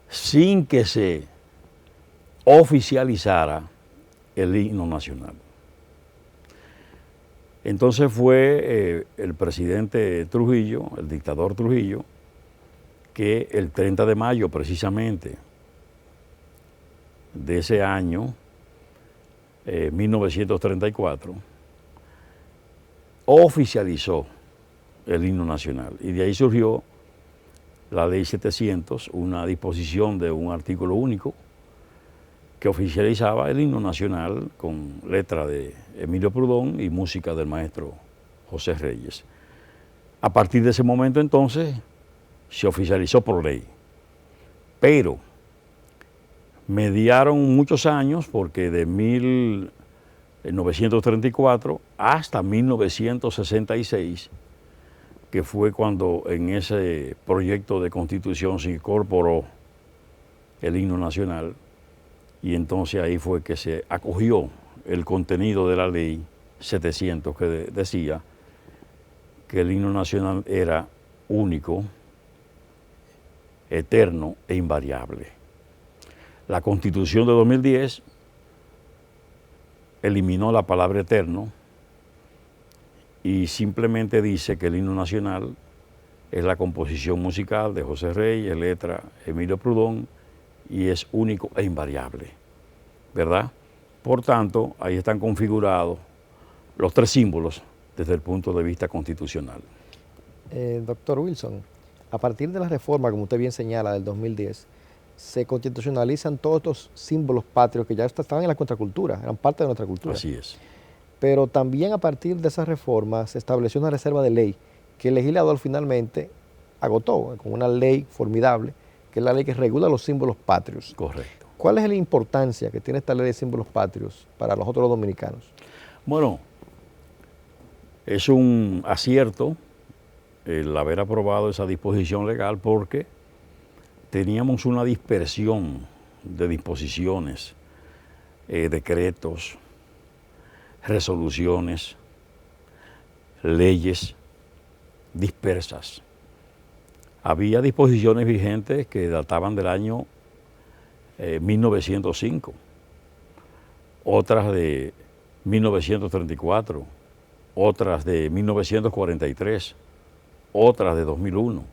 sin que se oficializara el himno nacional. Entonces fue el presidente Trujillo, el dictador Trujillo, que el 30 de mayo precisamente de ese año, 1934, oficializó el himno nacional. Y de ahí surgió la Ley 700, una disposición de un artículo único que oficializaba el himno nacional con letra de Emilio Prudón y música del maestro José Reyes. A partir de ese momento entonces se oficializó por ley, pero mediaron muchos años porque de 1934 hasta 1966, que fue cuando en ese proyecto de constitución se incorporó el himno nacional, y entonces ahí fue que se acogió el contenido de la ley 700 que decía que el himno nacional era único, eterno e invariable. La Constitución de 2010 eliminó la palabra eterno y simplemente dice que el himno nacional es la composición musical de José Reyes, letra Emilio Prudón y es único e invariable, ¿verdad? Por tanto, ahí están configurados los 3 símbolos desde el punto de vista constitucional. Doctor Wilson, a partir de la reforma, como usted bien señala, del 2010, se constitucionalizan todos estos símbolos patrios que ya estaban en la contracultura, eran parte de nuestra cultura. Así es. Pero también a partir de esa reforma se estableció una reserva de ley que el legislador finalmente agotó con una ley formidable, que es la ley que regula los símbolos patrios. Correcto. ¿Cuál es la importancia que tiene esta ley de símbolos patrios para nosotros los dominicanos? Bueno, es un acierto el haber aprobado esa disposición legal porque teníamos una dispersión de disposiciones, decretos, resoluciones, leyes dispersas. Había disposiciones vigentes que databan del año 1905, otras de 1934, otras de 1943, otras de 2001.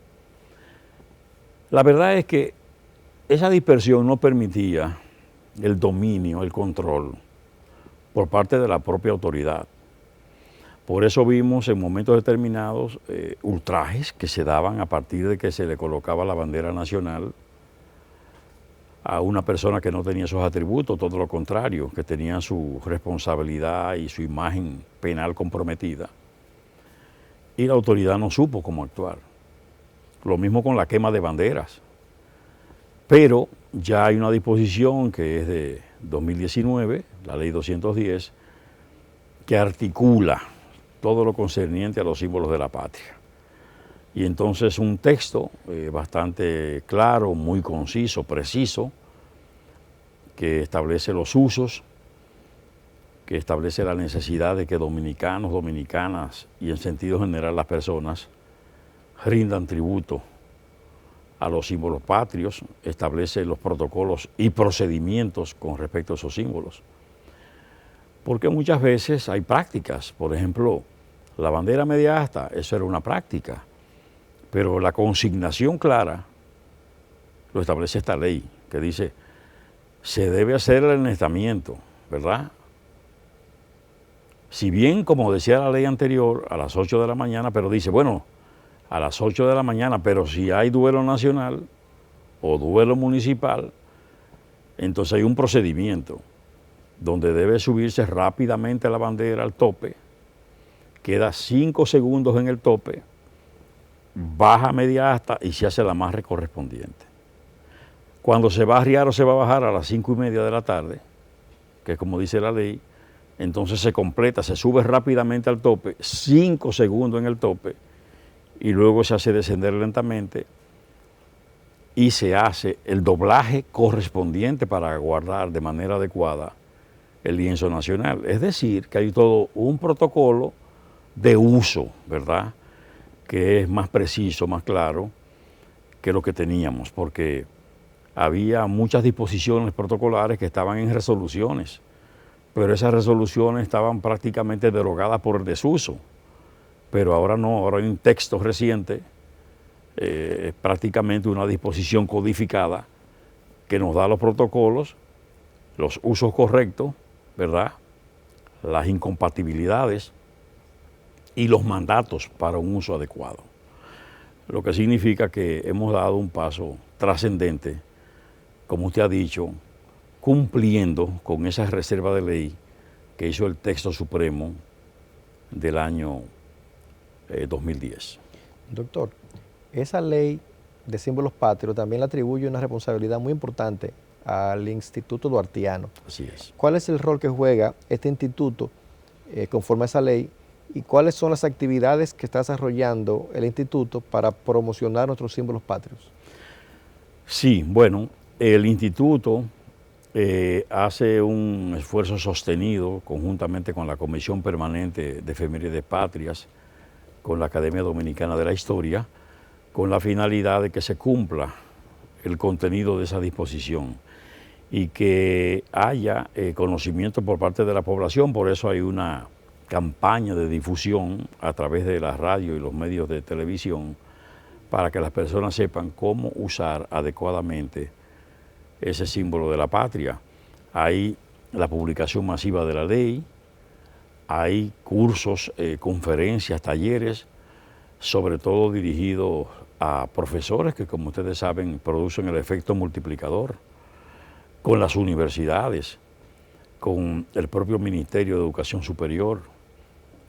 La verdad es que esa dispersión no permitía el dominio, el control por parte de la propia autoridad. Por eso vimos en momentos determinados ultrajes que se daban a partir de que se le colocaba la bandera nacional a una persona que no tenía esos atributos, todo lo contrario, que tenía su responsabilidad y su imagen penal comprometida. Y la autoridad no supo cómo actuar. Lo mismo con la quema de banderas. Pero ya hay una disposición que es de 2019, la ley 210, que articula todo lo concerniente a los símbolos de la patria. Y entonces un texto bastante claro, muy conciso, preciso, que establece los usos, que establece la necesidad de que dominicanos, dominicanas y en sentido general las personas rindan tributo a los símbolos patrios, establece los protocolos y procedimientos con respecto a esos símbolos. Porque muchas veces hay prácticas, por ejemplo, la bandera media asta, eso era una práctica, pero la consignación clara lo establece esta ley, que dice, se debe hacer el ennestamiento, ¿verdad? Si bien, como decía la ley anterior, a las 8 de la mañana, pero dice, bueno, a las 8 de la mañana, pero si hay duelo nacional o duelo municipal, entonces hay un procedimiento donde debe subirse rápidamente la bandera al tope, queda 5 segundos en el tope, baja media asta y se hace la amarre correspondiente. Cuando se va a arriar o se va a bajar a las 5:30 de la tarde, que es como dice la ley, entonces se completa, se sube rápidamente al tope, 5 segundos en el tope, y luego se hace descender lentamente y se hace el doblaje correspondiente para guardar de manera adecuada el lienzo nacional. Es decir, que hay todo un protocolo de uso, ¿verdad?, que es más preciso, más claro que lo que teníamos, porque había muchas disposiciones protocolares que estaban en resoluciones, pero esas resoluciones estaban prácticamente derogadas por el desuso. Pero ahora no, ahora hay un texto reciente, prácticamente una disposición codificada que nos da los protocolos, los usos correctos, ¿verdad?, las incompatibilidades y los mandatos para un uso adecuado. Lo que significa que hemos dado un paso trascendente, como usted ha dicho, cumpliendo con esa reserva de ley que hizo el texto supremo del año 2010. Doctor, esa ley de símbolos patrios también le atribuye una responsabilidad muy importante al Instituto Duartiano. Así es. ¿Cuál es el rol que juega este instituto conforme a esa ley y cuáles son las actividades que está desarrollando el instituto para promocionar nuestros símbolos patrios? Sí, bueno, el instituto hace un esfuerzo sostenido conjuntamente con la Comisión Permanente de Efemérides Patrias, con la Academia Dominicana de la Historia, con la finalidad de que se cumpla el contenido de esa disposición y que haya conocimiento por parte de la población. Por eso hay una campaña de difusión a través de la radio y los medios de televisión para que las personas sepan cómo usar adecuadamente ese símbolo de la patria. Hay la publicación masiva de la ley, hay cursos, conferencias, talleres, sobre todo dirigidos a profesores que, como ustedes saben, producen el efecto multiplicador, con las universidades, con el propio Ministerio de Educación Superior,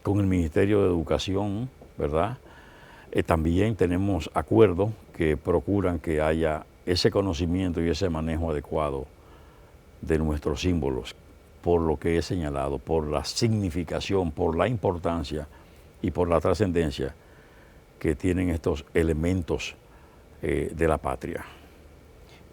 con el Ministerio de Educación, ¿verdad? También tenemos acuerdos que procuran que haya ese conocimiento y ese manejo adecuado de nuestros símbolos, por lo que he señalado, por la significación, por la importancia y por la trascendencia que tienen estos elementos de la patria.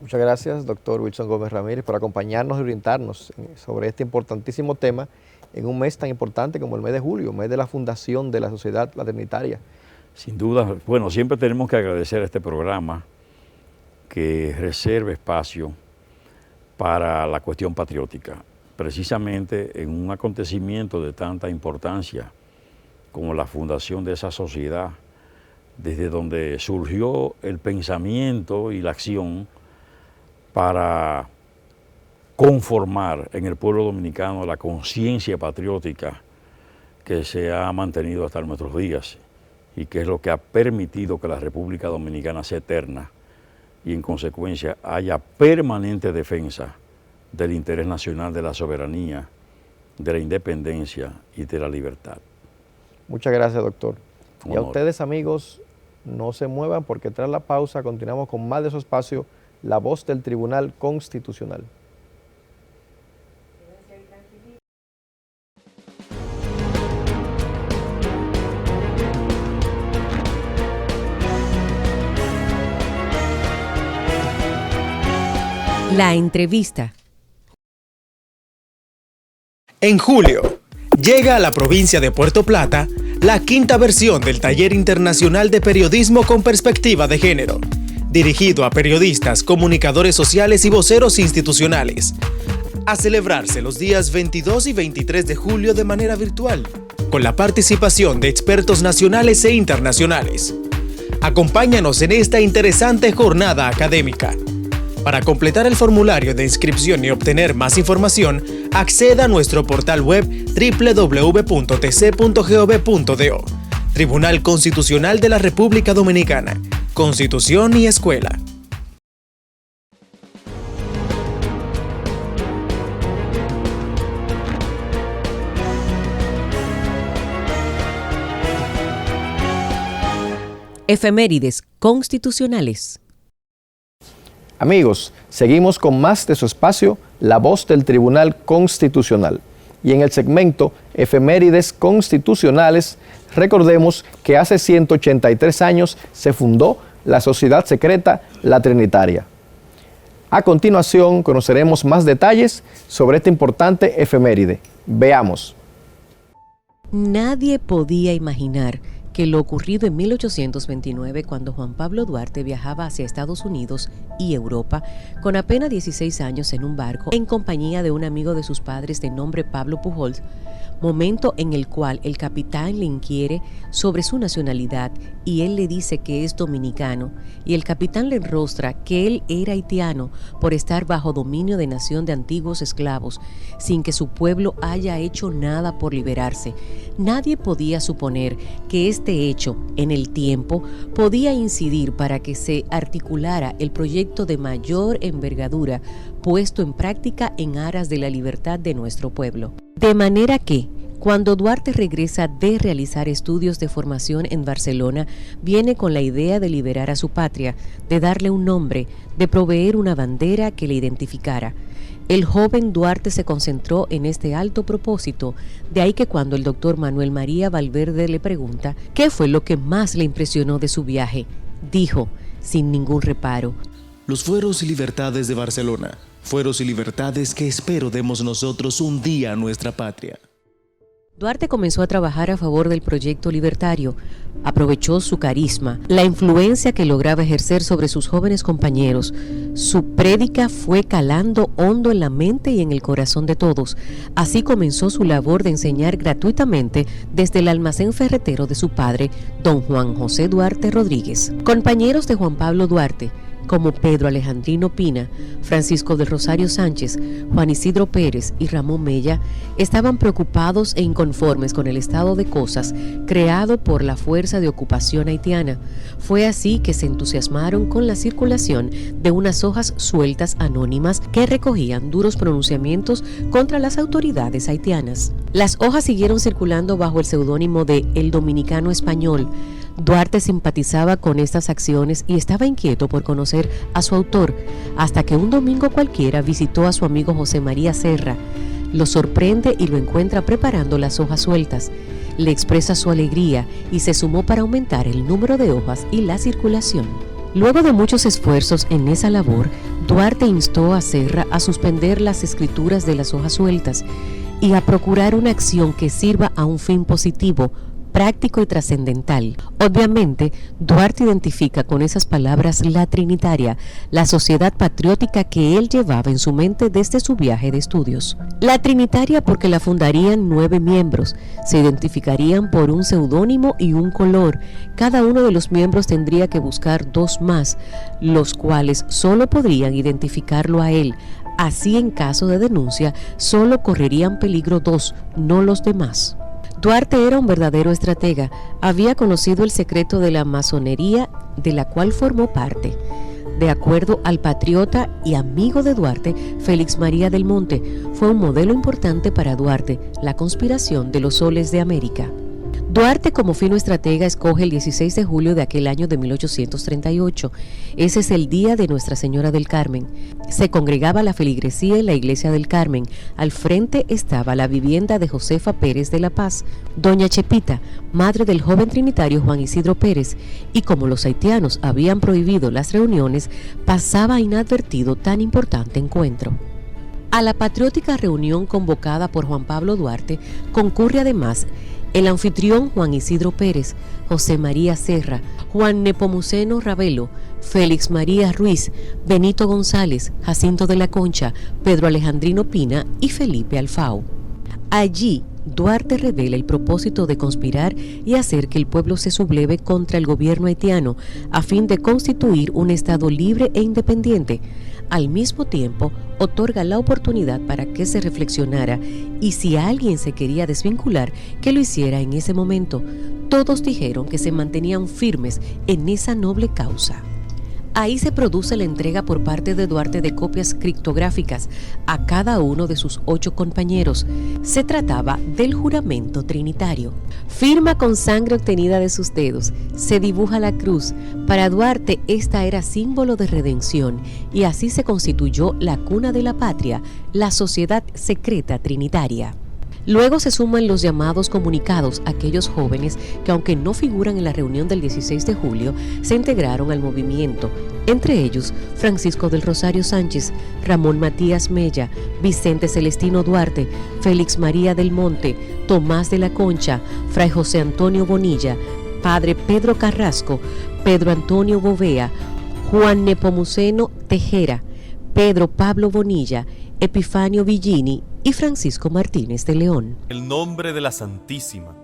Muchas gracias, doctor Wilson Gómez Ramírez, por acompañarnos y orientarnos sobre este importantísimo tema en un mes tan importante como el mes de julio, mes de la fundación de la Sociedad La Trinitaria. Sin duda, bueno, siempre tenemos que agradecer a este programa que reserva espacio para la cuestión patriótica, precisamente en un acontecimiento de tanta importancia como la fundación de esa sociedad, desde donde surgió el pensamiento y la acción para conformar en el pueblo dominicano la conciencia patriótica que se ha mantenido hasta nuestros días y que es lo que ha permitido que la República Dominicana sea eterna y en consecuencia haya permanente defensa del interés nacional, de la soberanía, de la independencia y de la libertad. Muchas gracias, doctor. Y a ustedes, amigos, no se muevan porque tras la pausa continuamos con más de su espacio, La Voz del Tribunal Constitucional. La entrevista. En julio, llega a la provincia de Puerto Plata la quinta versión del Taller Internacional de Periodismo con Perspectiva de Género, dirigido a periodistas, comunicadores sociales y voceros institucionales, a celebrarse los días 22 y 23 de julio de manera virtual, con la participación de expertos nacionales e internacionales. Acompáñanos en esta interesante jornada académica. Para completar el formulario de inscripción y obtener más información, acceda a nuestro portal web www.tc.gov.do. Tribunal Constitucional de la República Dominicana. Constitución y Escuela. Efemérides constitucionales. Amigos, seguimos con más de su espacio, La Voz del Tribunal Constitucional. Y en el segmento Efemérides Constitucionales, recordemos que hace 183 años se fundó la Sociedad Secreta La Trinitaria. A continuación, conoceremos más detalles sobre esta importante efeméride. Veamos. Nadie podía imaginar que lo ocurrido en 1829, cuando Juan Pablo Duarte viajaba hacia Estados Unidos y Europa con apenas 16 años en un barco en compañía de un amigo de sus padres de nombre Pablo Pujols, momento en el cual el capitán le inquiere sobre su nacionalidad y él le dice que es dominicano y el capitán le enrostra que él era haitiano por estar bajo dominio de nación de antiguos esclavos sin que su pueblo haya hecho nada por liberarse. Nadie podía suponer que este hecho en el tiempo podía incidir para que se articulara el proyecto de mayor envergadura puesto en práctica en aras de la libertad de nuestro pueblo. De manera que, cuando Duarte regresa de realizar estudios de formación en Barcelona, viene con la idea de liberar a su patria, de darle un nombre, de proveer una bandera que le identificara. El joven Duarte se concentró en este alto propósito, de ahí que cuando el doctor Manuel María Valverde le pregunta qué fue lo que más le impresionó de su viaje, dijo, sin ningún reparo: los fueros y libertades de Barcelona, fueros y libertades que espero demos nosotros un día a nuestra patria. Duarte comenzó a trabajar a favor del proyecto libertario, aprovechó su carisma, la influencia que lograba ejercer sobre sus jóvenes compañeros. Su prédica fue calando hondo en la mente y en el corazón de todos. Así comenzó su labor de enseñar gratuitamente desde el almacén ferretero de su padre, don Juan José Duarte Rodríguez. Compañeros de Juan Pablo Duarte, como Pedro Alejandrino Pina, Francisco del Rosario Sánchez, Juan Isidro Pérez y Ramón Mella, estaban preocupados e inconformes con el estado de cosas creado por la Fuerza de Ocupación Haitiana. Fue así que se entusiasmaron con la circulación de unas hojas sueltas anónimas que recogían duros pronunciamientos contra las autoridades haitianas. Las hojas siguieron circulando bajo el seudónimo de El Dominicano Español. Duarte simpatizaba con estas acciones y estaba inquieto por conocer a su autor, hasta que un domingo cualquiera visitó a su amigo José María Serra. Lo sorprende y lo encuentra preparando las hojas sueltas. Le expresa su alegría y se sumó para aumentar el número de hojas y la circulación. Luego de muchos esfuerzos en esa labor, Duarte instó a Serra a suspender las escrituras de las hojas sueltas y a procurar una acción que sirva a un fin positivo, práctico y trascendental. Obviamente, Duarte identifica con esas palabras la Trinitaria, la sociedad patriótica que él llevaba en su mente desde su viaje de estudios. La Trinitaria porque la fundarían 9 miembros, se identificarían por un seudónimo y un color. Cada uno de los miembros tendría que buscar 2 más, los cuales solo podrían identificarlo a él. Así, en caso de denuncia, solo correrían peligro 2, no los demás. Duarte era un verdadero estratega, había conocido el secreto de la masonería de la cual formó parte. De acuerdo al patriota y amigo de Duarte, Félix María del Monte, fue un modelo importante para Duarte, la conspiración de los soles de América. Duarte, como fino estratega, escoge el 16 de julio de aquel año de 1838. Ese es el día de Nuestra Señora del Carmen. Se congregaba la feligresía en la iglesia del Carmen. Al frente estaba la vivienda de Josefa Pérez de la Paz, doña Chepita, madre del joven trinitario Juan Isidro Pérez, y como los haitianos habían prohibido las reuniones, pasaba inadvertido tan importante encuentro. A la patriótica reunión convocada por Juan Pablo Duarte concurre además el anfitrión Juan Isidro Pérez, José María Serra, Juan Nepomuceno Ravelo, Félix María Ruiz, Benito González, Jacinto de la Concha, Pedro Alejandrino Pina y Felipe Alfao. Allí, Duarte revela el propósito de conspirar y hacer que el pueblo se subleve contra el gobierno haitiano a fin de constituir un Estado libre e independiente. Al mismo tiempo, otorga la oportunidad para que se reflexionara y si alguien se quería desvincular, que lo hiciera en ese momento. Todos dijeron que se mantenían firmes en esa noble causa. Ahí se produce la entrega por parte de Duarte de copias criptográficas a cada uno de sus 8 compañeros. Se trataba del juramento trinitario. Firma con sangre obtenida de sus dedos. Se dibuja la cruz. Para Duarte esta era símbolo de redención y así se constituyó la cuna de la patria, la Sociedad Secreta Trinitaria. Luego se suman los llamados comunicados, aquellos jóvenes que, aunque no figuran en la reunión del 16 de julio, se integraron al movimiento. Entre ellos, Francisco del Rosario Sánchez, Ramón Matías Mella, Vicente Celestino Duarte, Félix María del Monte, Tomás de la Concha, Fray José Antonio Bonilla, Padre Pedro Carrasco, Pedro Antonio Bovea, Juan Nepomuceno Tejera, Pedro Pablo Bonilla, Epifanio Villini y Francisco Martínez de León. El nombre de la Santísima,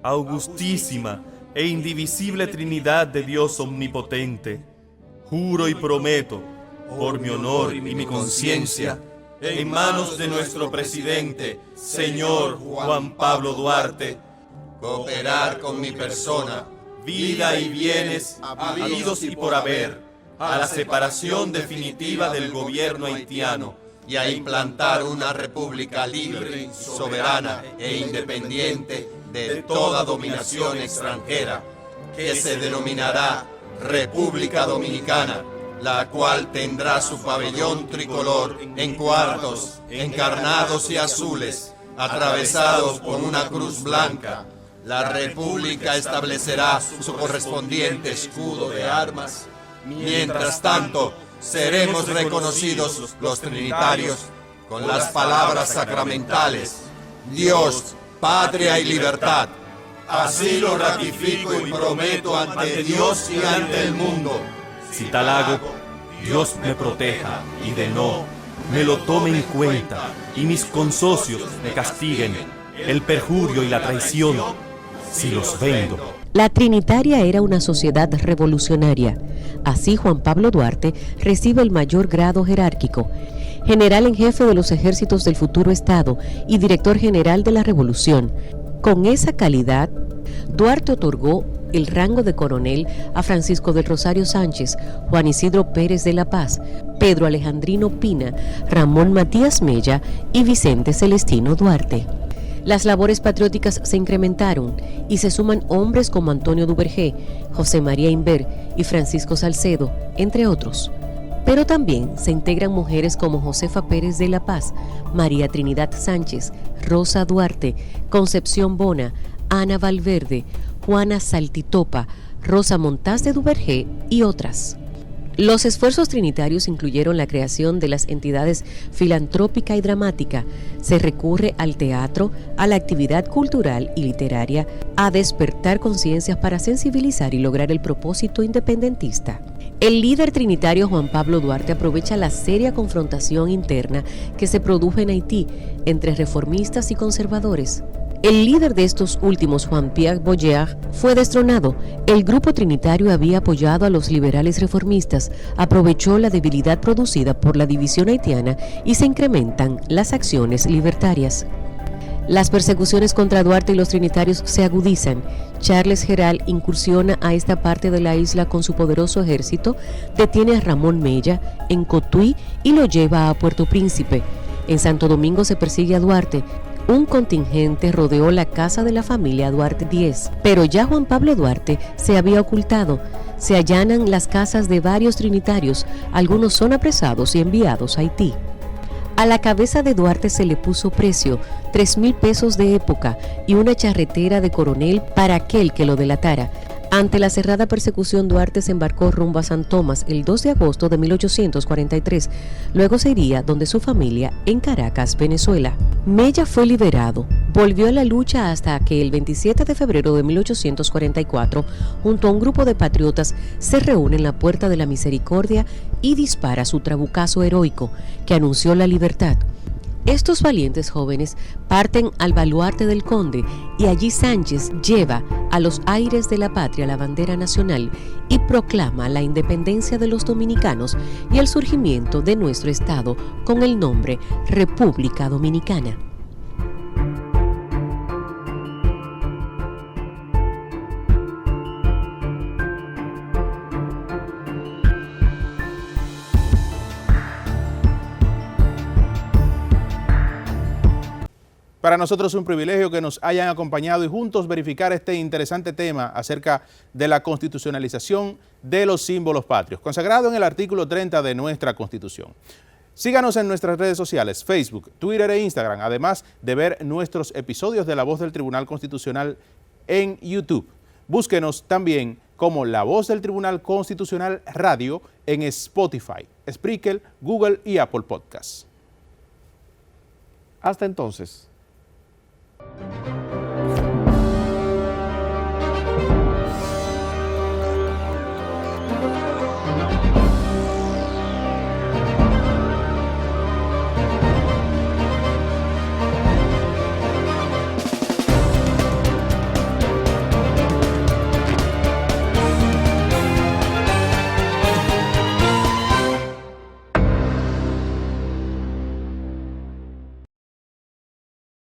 Augustísima e Indivisible Trinidad de Dios Omnipotente, juro y prometo, por mi honor y mi conciencia, en manos de nuestro presidente, señor Juan Pablo Duarte, cooperar con mi persona, vida y bienes habidos y por haber, a la separación definitiva del gobierno haitiano, y a implantar una república libre, soberana e independiente de toda dominación extranjera, que se denominará República Dominicana, la cual tendrá su pabellón tricolor en cuartos, encarnados y azules, atravesados por una cruz blanca. La República establecerá su correspondiente escudo de armas. Mientras tanto, seremos reconocidos los trinitarios con las palabras sacramentales: Dios, patria y libertad. Así lo ratifico y prometo ante Dios y ante el mundo. Si tal hago, Dios me proteja y de no, me lo tome en cuenta y mis consocios me castiguen el perjurio y la traición. Si los vendo, La Trinitaria era una sociedad revolucionaria. Así Juan Pablo Duarte recibe el mayor grado jerárquico, general en jefe de los ejércitos del futuro Estado y director general de la Revolución. Con esa calidad, Duarte otorgó el rango de coronel a Francisco del Rosario Sánchez, Juan Isidro Pérez de la Paz, Pedro Alejandrino Pina, Ramón Matías Mella y Vicente Celestino Duarte. Las labores patrióticas se incrementaron y se suman hombres como Antonio Duvergé, José María Inver y Francisco Salcedo, entre otros. Pero también se integran mujeres como Josefa Pérez de la Paz, María Trinidad Sánchez, Rosa Duarte, Concepción Bona, Ana Valverde, Juana Saltitopa, Rosa Montaz de Duvergé y otras. Los esfuerzos trinitarios incluyeron la creación de las entidades filantrópica y dramática. Se recurre al teatro, a la actividad cultural y literaria, a despertar conciencias para sensibilizar y lograr el propósito independentista. El líder trinitario Juan Pablo Duarte aprovecha la seria confrontación interna que se produjo en Haití entre reformistas y conservadores. El líder de estos últimos, Jean-Pierre Boyer, fue destronado. El grupo trinitario había apoyado a los liberales reformistas, aprovechó la debilidad producida por la división haitiana y se incrementan las acciones libertarias. Las persecuciones contra Duarte y los trinitarios se agudizan. Charles Geral incursiona a esta parte de la isla con su poderoso ejército, detiene a Ramón Mella en Cotuí y lo lleva a Puerto Príncipe. En Santo Domingo se persigue a Duarte. Un contingente rodeó la casa de la familia Duarte X, pero ya Juan Pablo Duarte se había ocultado. Se allanan las casas de varios trinitarios, algunos son apresados y enviados a Haití. A la cabeza de Duarte se le puso precio, 3,000 pesos de época y una charretera de coronel para aquel que lo delatara. Ante la cerrada persecución, Duarte se embarcó rumbo a San Tomás el 2 de agosto de 1843. Luego se iría donde su familia en Caracas, Venezuela. Mella fue liberado. Volvió a la lucha hasta que el 27 de febrero de 1844, junto a un grupo de patriotas, se reúne en la Puerta de la Misericordia y dispara su trabucazo heroico que anunció la libertad. Estos valientes jóvenes parten al baluarte del conde y allí Sánchez lleva a los aires de la patria la bandera nacional y proclama la independencia de los dominicanos y el surgimiento de nuestro estado con el nombre República Dominicana. Para nosotros es un privilegio que nos hayan acompañado y juntos verificar este interesante tema acerca de la constitucionalización de los símbolos patrios, consagrado en el artículo 30 de nuestra Constitución. Síganos en nuestras redes sociales, Facebook, Twitter e Instagram, además de ver nuestros episodios de La Voz del Tribunal Constitucional en YouTube. Búsquenos también como La Voz del Tribunal Constitucional Radio en Spotify, Spreaker, Google y Apple Podcasts. Hasta entonces. Thank you.